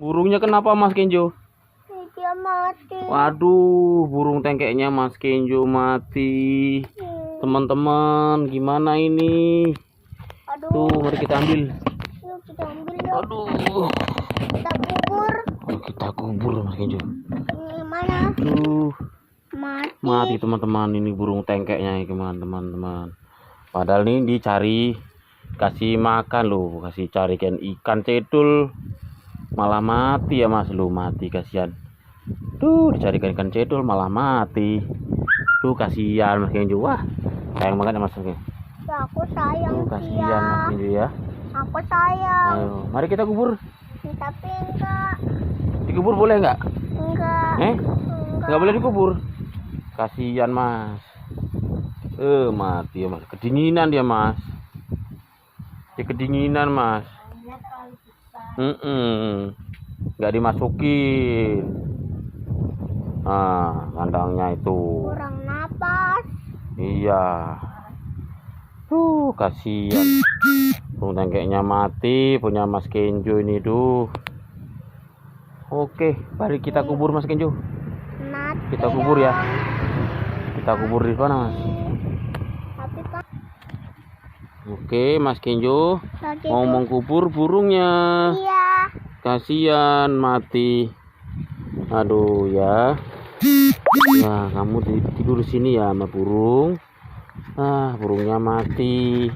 Burungnya kenapa Mas Kenjo? Dia mati. Waduh, burung tengkeknya Mas Kenjo mati. Teman-teman, gimana ini? Aduh. Tuh, mari kita ambil. Yuk kita ambil yuk. Aduh. Kita kubur. Ayo kita kubur Mas Kenjo. Ini mana? Tuh, Mati. mati teman-teman. Ini burung tengkeknya ini teman-teman. Padahal ini dicari, kasih makan loh, kasih carikan ikan cedul, malah mati ya Mas, lu mati kasihan. Tuh dicarikan ikan cedul malah mati. Tuh kasihan Mas Kenjo. Wah, sayang banget ya Mas Kenjo. Ya, aku sayang. Tuh kasihan Mas Kenjo ya. Aku sayang. Ayo, mari kita kubur. Tapi enggak. Dikubur boleh nggak? Enggak. Nggak boleh dikubur. Kasihan Mas. Mati ya Mas. Kedinginan dia Mas. Dia kedinginan Mas. Nggak dimasukin. Nah, kandangnya itu. Kurang napas. Iya. Kasihan. Burung tengkeknya mati, punya Mas Kenjo ini tuh. Oke, mari kita kubur Mas Kenjo. Mati. Kita kubur ya. Kita kubur di mana Mas? Tapi kan Oke, Mas Kenjo lagi mau mengkubur burungnya. Iya. Kasihan mati. Aduh ya. Ya, kamu tidur di sini ya sama burung. Burungnya mati.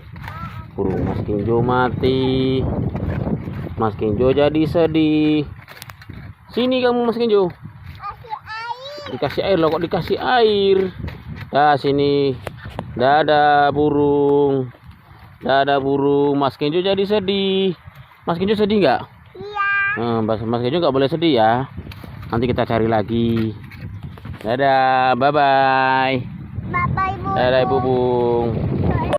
Burung Mas Kenjo mati. Mas Kenjo jadi sedih. Sini kamu Mas Kenjo. Kasih air. Dikasih air loh, kok dikasih air. Dah sini. Dadah burung. Dadah burung. Mas Kenjo jadi sedih. Mas Kenjo sedih nggak? Iya. Mas Kenjo nggak boleh sedih ya. Nanti kita cari lagi. Dadah, bye bye. Bye bye, Bu. Dadah Ibu Bung.